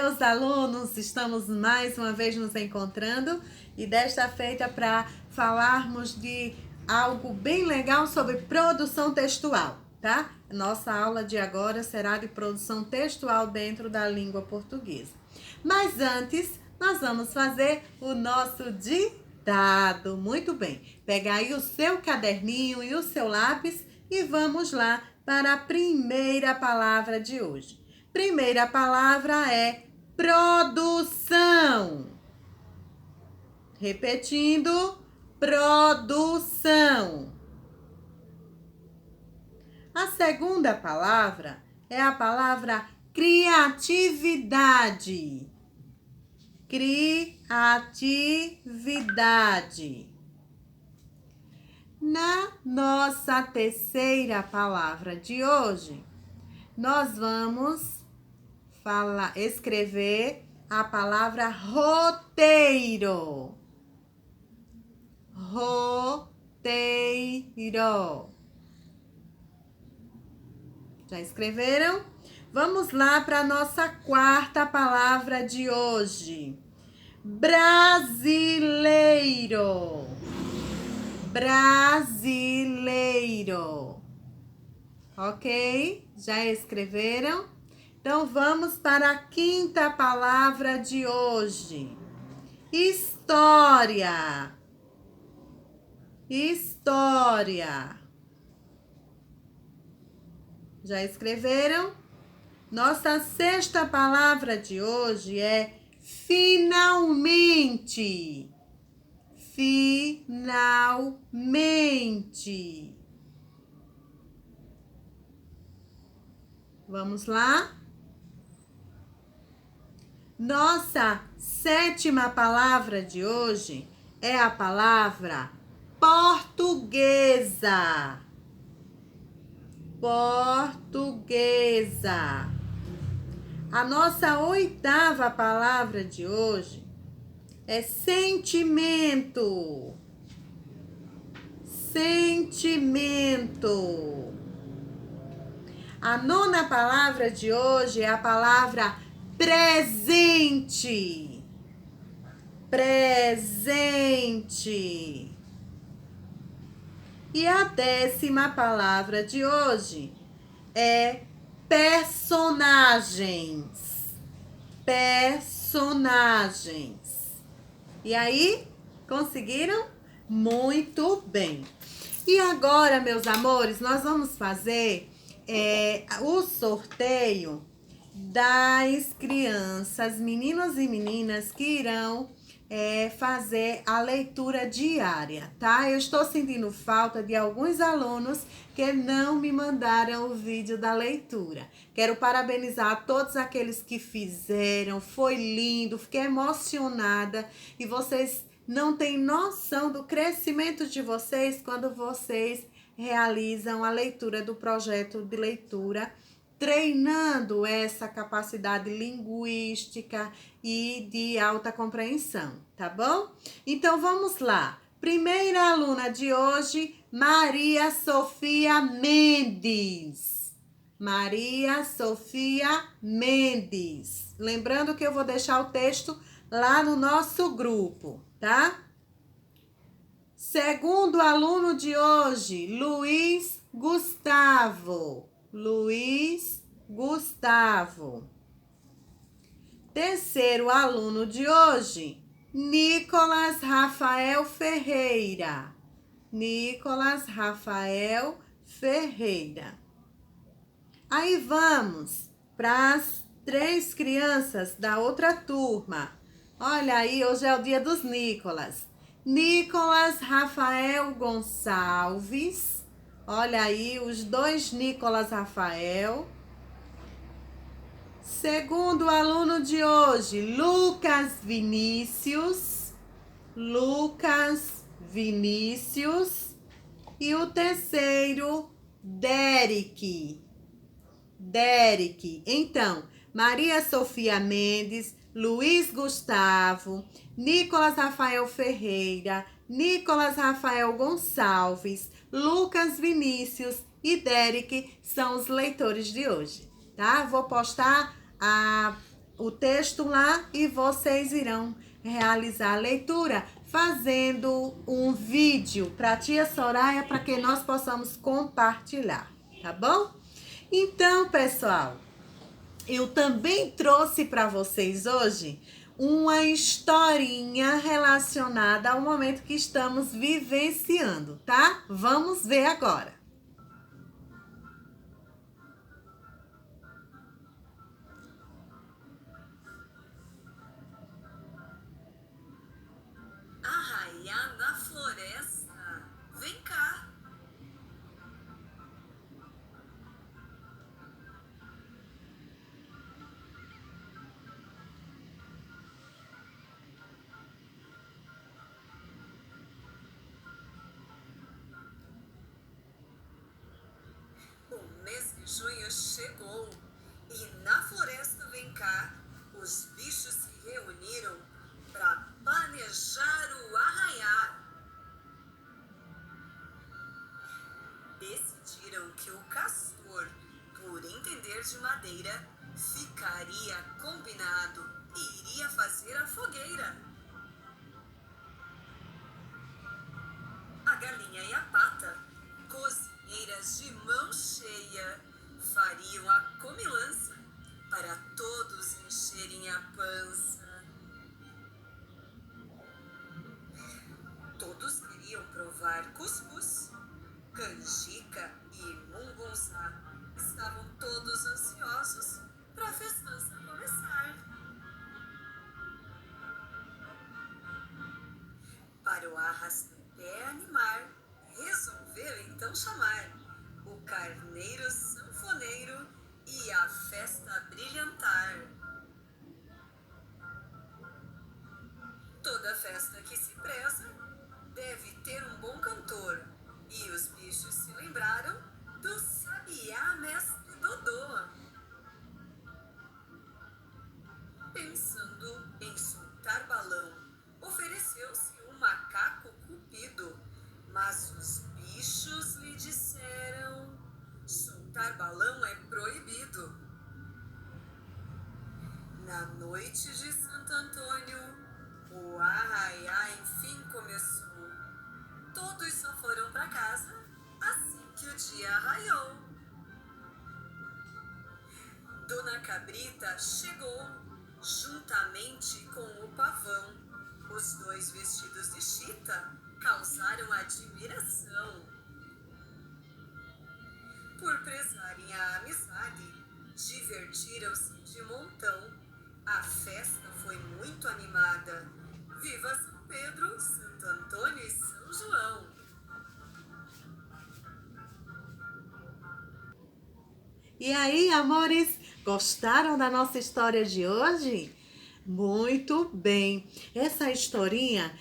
meus alunos! Estamos mais uma vez nos encontrando e desta feita para falarmos de algo bem legal sobre produção textual, tá? Nossa aula de agora será de produção textual dentro da língua portuguesa. Mas antes, nós vamos fazer o nosso ditado. Muito bem, pega aí o seu caderninho e o seu lápis e vamos lá para a primeira palavra de hoje. Primeira palavra é produção. Repetindo, produção. A segunda palavra é a palavra criatividade. Criatividade. Na nossa terceira palavra de hoje, nós vamos escrever a palavra roteiro. Roteiro. Já escreveram? Vamos lá para a nossa quarta palavra de hoje. Brasileiro. Brasileiro. Ok? Já escreveram? Então, vamos para a quinta palavra de hoje. História. História. Já escreveram? Nossa sexta palavra de hoje é finalmente. Finalmente. Vamos lá? Nossa sétima palavra de hoje é a palavra portuguesa. Portuguesa. A nossa oitava palavra de hoje é sentimento. Sentimento. A nona palavra de hoje é a palavra presente. Presente. E a décima palavra de hoje é personagens. Personagens. E aí, conseguiram? Muito bem. E agora, meus amores, nós vamos fazer o sorteio das crianças, meninos e meninas que irão fazer a leitura diária, tá? Eu estou sentindo falta de alguns alunos que não me mandaram o vídeo da leitura. Quero parabenizar todos aqueles que fizeram, foi lindo, fiquei emocionada e vocês não têm noção do crescimento de vocês quando vocês realizam a leitura do projeto de leitura, treinando essa capacidade linguística e de alta compreensão, tá bom? Então, vamos lá. Primeira aluna de hoje, Maria Sofia Mendes. Maria Sofia Mendes. Lembrando que eu vou deixar o texto lá no nosso grupo, tá? Segundo aluno de hoje, Luiz Gustavo. Luiz Gustavo. Terceiro aluno de hoje, Nicolas Rafael Ferreira. Nicolas Rafael Ferreira. Aí vamos para as 3 crianças da outra turma. Olha aí, hoje é o dia dos Nicolas. Nicolas Rafael Gonçalves. Olha aí, os 2 Nicolas Rafael. Segundo aluno de hoje, Lucas Vinícius. Lucas Vinícius. E o terceiro, Derek. Derek. Então, Maria Sofia Mendes, Luiz Gustavo, Nicolas Rafael Ferreira, Nicolas Rafael Gonçalves, Lucas Vinícius e Derek são os leitores de hoje, tá? Vou postar o texto lá e vocês irão realizar a leitura fazendo um vídeo para a tia Soraya para que nós possamos compartilhar, tá bom? Então, pessoal, eu também trouxe para vocês hoje uma historinha relacionada ao momento que estamos vivenciando, tá? Vamos ver agora. Arraiar na floresta. Vem cá. O mês de junho chegou e na floresta Vem cá, os bichos se reuniram para planejar o arraiar. Decidiram que o castor, por entender de madeira, ficaria combinado e iria fazer a fogueira. A galinha e a pata, cozinheiras de mão cheia, fariam a comilança para todos encherem a pança. Todos queriam provar cuscuz, canjica e mungunzá. Estavam todos ansiosos para a festança começar. Para o arrasta-pé animar, resolveram então chamar o carneiro sanfoneiro e a festa brilhantar. Toda festa que se preza deve ter um bom cantor. E os bichos se lembraram do sabiá mestre Dodô. Pensando em soltar balão, ofereceu-se um macaco cupido. Mas os bichos lhe disseram: soltar balão é proibido. Na noite de Santo Antônio, o arraiá enfim começou. Todos só foram para casa assim que o dia raiou. Dona Cabrita chegou, juntamente com o pavão. Os dois vestidos de chita causaram admiração. Por prezarem a amizade, divertiram-se de montão. A festa foi muito animada. Viva São Pedro, Santo Antônio e São João! E aí, amores, gostaram da nossa história de hoje? Muito bem. Essa historinha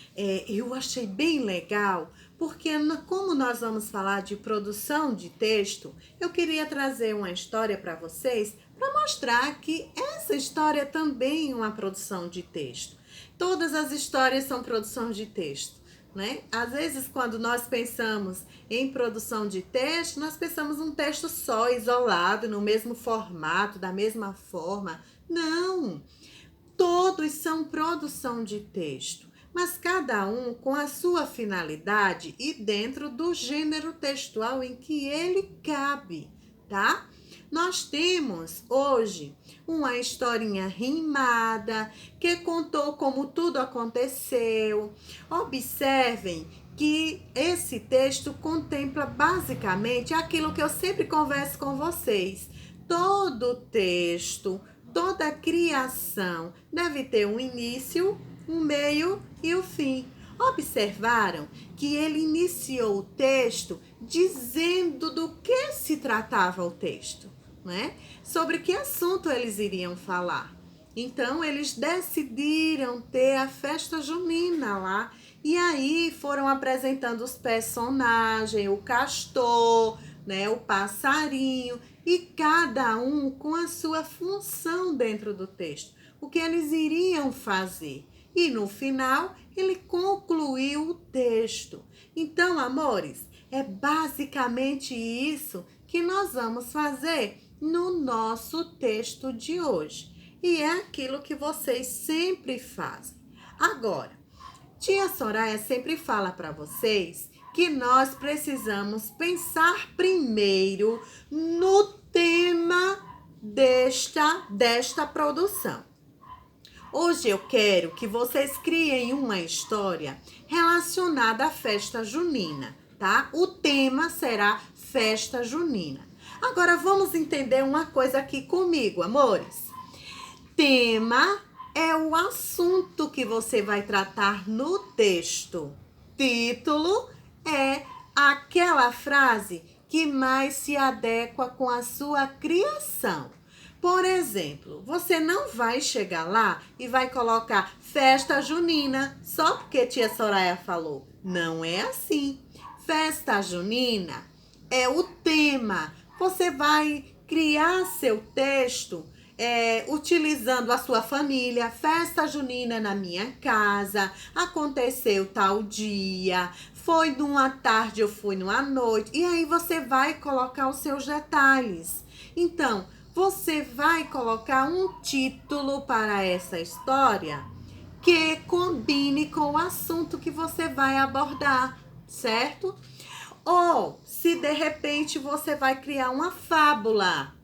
eu achei bem legal, porque como nós vamos falar de produção de texto, eu queria trazer uma história para vocês para mostrar que essa história é também uma produção de texto. Todas as histórias são produção de texto, né? Às vezes, quando nós pensamos em produção de texto, nós pensamos um texto só, isolado, no mesmo formato, da mesma forma. Não! Todos são produção de texto, mas cada um com a sua finalidade e dentro do gênero textual em que ele cabe, tá? Nós temos hoje uma historinha rimada que contou como tudo aconteceu. Observem que esse texto contempla basicamente aquilo que eu sempre converso com vocês. Todo texto, toda criação deve ter um início, um meio e o fim. Observaram que ele iniciou o texto dizendo do que se tratava o texto, né? Sobre que assunto eles iriam falar. Então, eles decidiram ter a festa junina lá. E aí foram apresentando os personagens, o castor, né, o passarinho, e cada um com a sua função dentro do texto, o que eles iriam fazer. E no final, ele concluiu o texto. Então, amores, é basicamente isso que nós vamos fazer no nosso texto de hoje. E é aquilo que vocês sempre fazem. Agora, tia Soraya sempre fala para vocês que nós precisamos pensar primeiro no tema desta produção. Hoje eu quero que vocês criem uma história relacionada à festa junina, tá? O tema será festa junina. Agora vamos entender uma coisa aqui comigo, amores. Tema é o assunto que você vai tratar no texto. Título é aquela frase que mais se adequa com a sua criação. Por exemplo, você não vai chegar lá e vai colocar festa junina só porque tia Soraya falou. Não é assim. Festa junina é o tema. Você vai criar seu texto utilizando a sua família. Festa junina na minha casa, aconteceu tal dia, foi numa tarde, eu fui numa noite. E aí você vai colocar os seus detalhes. Então, você vai colocar um título para essa história que combine com o assunto que você vai abordar, certo? Ou, se de repente você vai criar uma fábula.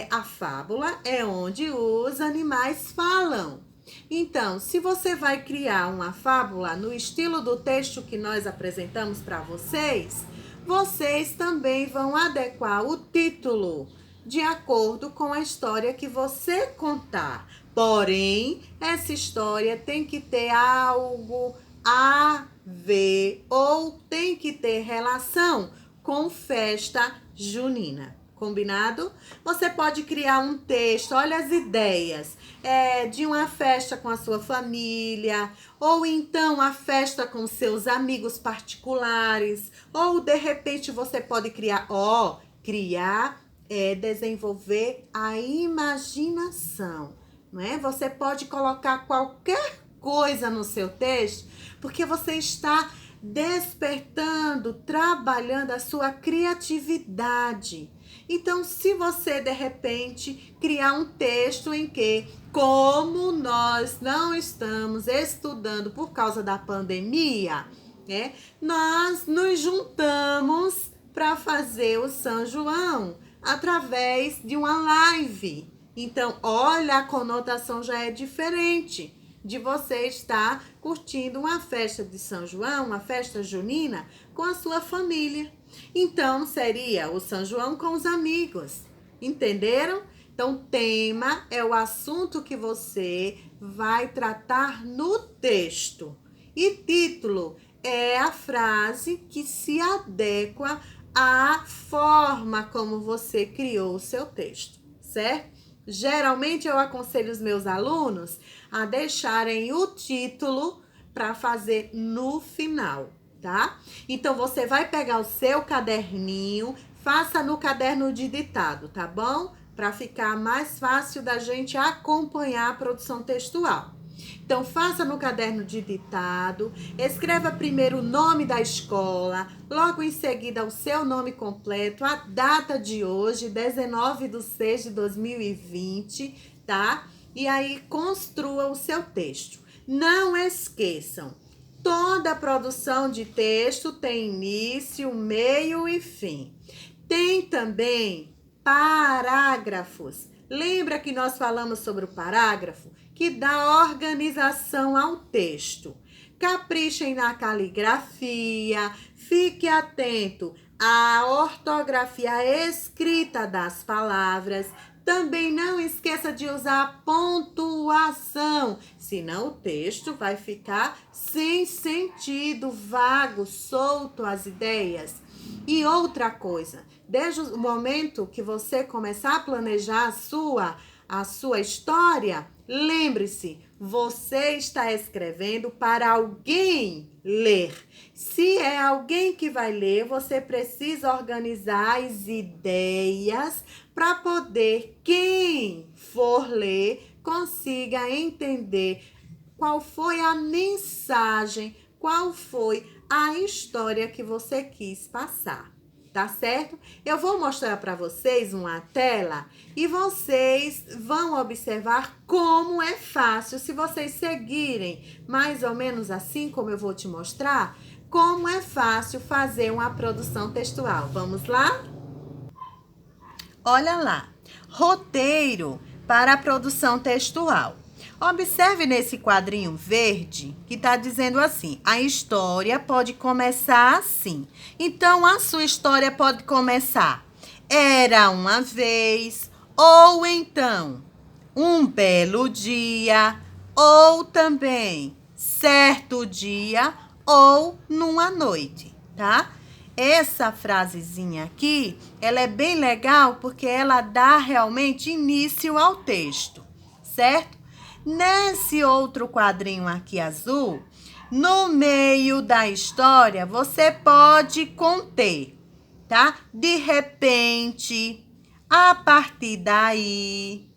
A fábula é onde os animais falam. Então, se você vai criar uma fábula no estilo do texto que nós apresentamos para vocês, vocês também vão adequar o título de acordo com a história que você contar. Porém, essa história tem que ter algo a ver ou tem que ter relação com festa junina. Combinado? Você pode criar um texto, olha as ideias, de uma festa com a sua família, ou então a festa com seus amigos particulares, ou de repente você pode criar, desenvolver a imaginação, não é? Você pode colocar qualquer coisa no seu texto, porque você está despertando, trabalhando a sua criatividade. Então, se você, de repente, criar um texto em que, como nós não estamos estudando por causa da pandemia, nós nos juntamos para fazer o São João através de uma live. Então, olha, a conotação já é diferente de você estar curtindo uma festa de São João, uma festa junina, com a sua família. Então, seria o São João com os amigos. Entenderam? Então, tema é o assunto que você vai tratar no texto. E título é a frase que se adequa à forma como você criou o seu texto, certo? Geralmente eu aconselho os meus alunos a deixarem o título para fazer no final, tá? Então você vai pegar o seu caderninho, faça no caderno de ditado, tá bom? Para ficar mais fácil da gente acompanhar a produção textual. Então, faça no caderno de ditado, escreva primeiro o nome da escola, logo em seguida o seu nome completo, a data de hoje, 19/6/2020, tá? E aí, construa o seu texto. Não esqueçam, toda produção de texto tem início, meio e fim. Tem também parágrafos. Lembra que nós falamos sobre o parágrafo? Que dá organização ao texto. Caprichem na caligrafia, fique atento à ortografia escrita das palavras. Também não esqueça de usar pontuação, senão o texto vai ficar sem sentido, vago, solto as ideias. E outra coisa, desde o momento que você começar a planejar a sua história, lembre-se, você está escrevendo para alguém ler. Se é alguém que vai ler, você precisa organizar as ideias para poder, quem for ler, consiga entender qual foi a mensagem, qual foi a história que você quis passar. tá certo? Eu vou mostrar para vocês uma tela e vocês vão observar como é fácil, se vocês seguirem mais ou menos assim como eu vou te mostrar, como é fácil fazer uma produção textual. Vamos lá? Olha lá, roteiro para a produção textual. Observe nesse quadrinho verde que está dizendo assim: a história pode começar assim. Então, a sua história pode começar: era uma vez, ou então, um belo dia, ou também, certo dia, ou numa noite, tá? Essa frasezinha aqui, ela é bem legal porque ela dá realmente início ao texto, certo? Nesse outro quadrinho aqui azul, no meio da história, você pode conter, tá? De repente, a partir daí,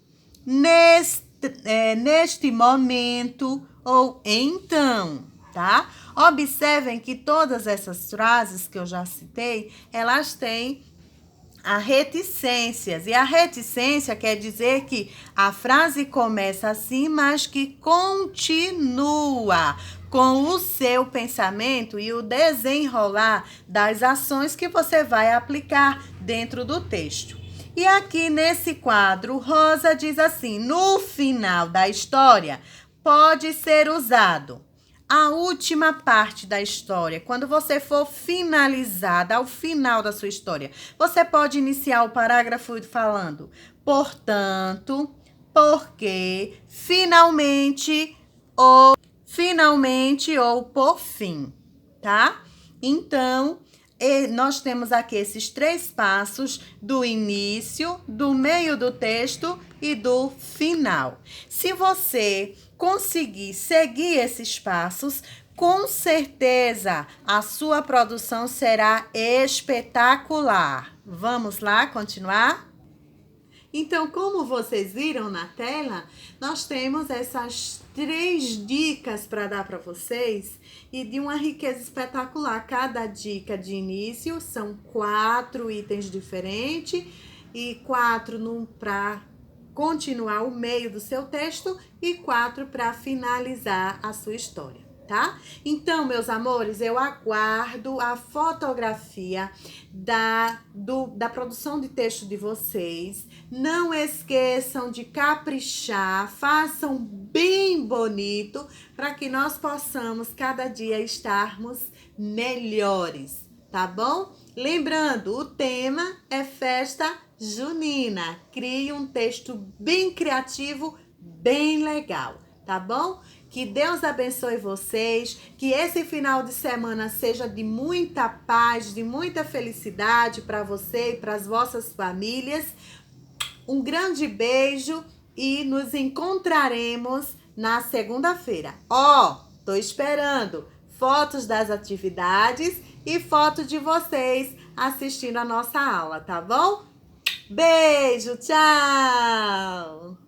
neste momento ou então, tá? Observem que todas essas frases que eu já citei, elas têm a reticências. E a reticência quer dizer que a frase começa assim, mas que continua com o seu pensamento e o desenrolar das ações que você vai aplicar dentro do texto. E aqui nesse quadro, Rosa diz assim: no final da história, pode ser usado a última parte da história, quando você for finalizada, ao final da sua história, você pode iniciar o parágrafo falando: portanto, porque, finalmente ou por fim, tá? Então, nós temos aqui esses 3 passos do início, do meio do texto e do final. Se você conseguir seguir esses passos, com certeza a sua produção será espetacular. Vamos lá continuar? Então, como vocês viram na tela, nós temos essas 3 dicas para dar para vocês e de uma riqueza espetacular. Cada dica de início são 4 itens diferentes e 4 para continuar o meio do seu texto e 4 para finalizar a sua história, tá? Então, meus amores, eu aguardo a fotografia da produção de texto de vocês. Não esqueçam de caprichar, façam bem bonito para que nós possamos cada dia estarmos melhores, tá bom? Lembrando, o tema é festa junina. Crie um texto bem criativo, bem legal, tá bom? Que Deus abençoe vocês, que esse final de semana seja de muita paz, de muita felicidade para você e para as vossas famílias. Um grande beijo e nos encontraremos na segunda-feira. Tô esperando fotos das atividades e foto de vocês assistindo a nossa aula, tá bom? Beijo, tchau!